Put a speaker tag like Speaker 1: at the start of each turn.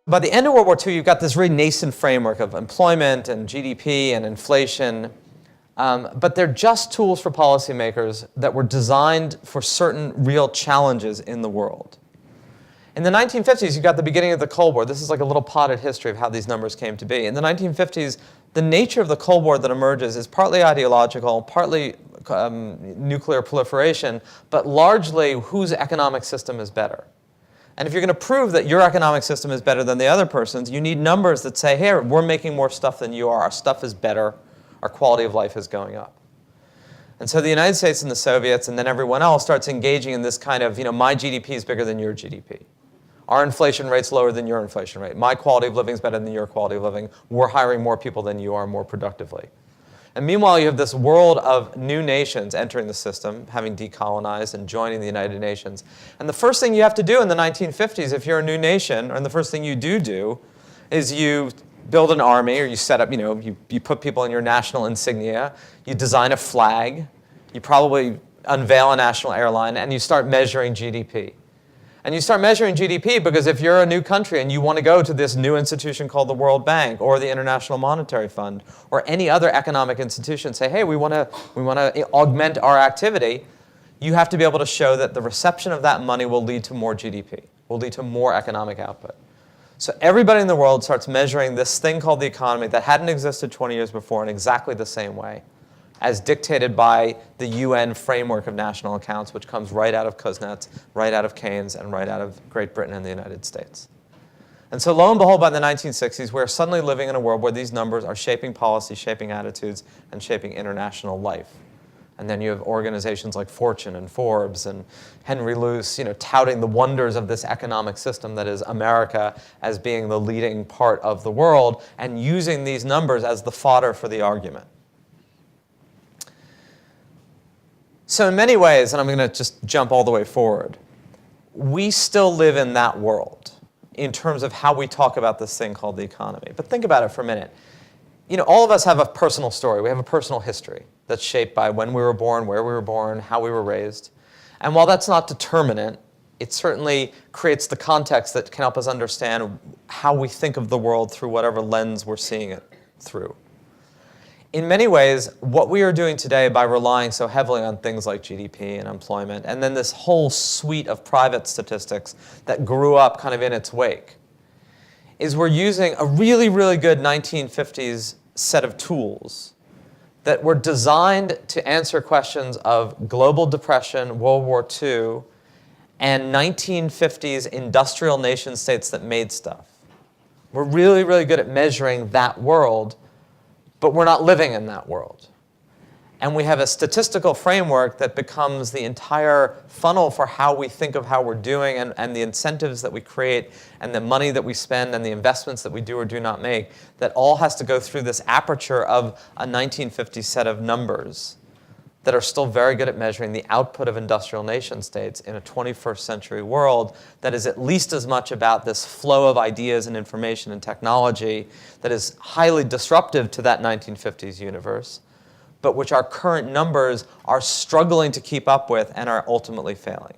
Speaker 1: by the end of World War II, you've got this really nascent framework of employment and GDP and inflation, but they're just tools for policymakers that were designed for certain real challenges in the world. In the 1950s, you've got the beginning of the Cold War. This is like a little potted history of how these numbers came to be. In the 1950s, the nature of the Cold War that emerges is partly ideological, partly nuclear proliferation, but largely whose economic system is better. And if you're going to prove that your economic system is better than the other person's, you need numbers that say, hey, we're making more stuff than you are. Our stuff is better. Our quality of life is going up. And so the United States and the Soviets and then everyone else starts engaging in this kind of, my GDP is bigger than your GDP. Our inflation rate's lower than your inflation rate. My quality of living is better than your quality of living. We're hiring more people than you are more productively. And meanwhile, you have this world of new nations entering the system, having decolonized and joining the United Nations. And the first thing you have to do in the 1950s, if you're a new nation, and the first thing you do is you build an army, or you set up, you put people in your national insignia, you design a flag, you probably unveil a national airline, and you start measuring GDP. And you start measuring GDP because if you're a new country and you want to go to this new institution called the World Bank or the International Monetary Fund or any other economic institution, say, hey, we want to augment our activity, you have to be able to show that the reception of that money will lead to more GDP, will lead to more economic output. So everybody in the world starts measuring this thing called the economy that hadn't existed 20 years before in exactly the same way, as dictated by the UN framework of national accounts, which comes right out of Kuznets, right out of Keynes, and right out of Great Britain and the United States. And so lo and behold, by the 1960s, we're suddenly living in a world where these numbers are shaping policy, shaping attitudes, and shaping international life. And then you have organizations like Fortune and Forbes and Henry Luce, touting the wonders of this economic system that is America as being the leading part of the world and using these numbers as the fodder for the argument. So in many ways, and I'm going to just jump all the way forward, we still live in that world in terms of how we talk about this thing called the economy. But think about it for a minute. All of us have a personal story. We have a personal history that's shaped by when we were born, where we were born, how we were raised. And while that's not determinate, it certainly creates the context that can help us understand how we think of the world through whatever lens we're seeing it through. In many ways, what we are doing today by relying so heavily on things like GDP and employment, and then this whole suite of private statistics that grew up kind of in its wake, is we're using a really, really good 1950s set of tools that were designed to answer questions of global depression, World War II, and 1950s industrial nation states that made stuff. We're really, really good at measuring that world, but we're not living in that world. And we have a statistical framework that becomes the entire funnel for how we think of how we're doing and the incentives that we create and the money that we spend and the investments that we do or do not make, that all has to go through this aperture of a 1950 set of numbers that are still very good at measuring the output of industrial nation states in a 21st century world that is at least as much about this flow of ideas and information and technology that is highly disruptive to that 1950s universe, but which our current numbers are struggling to keep up with and are ultimately failing.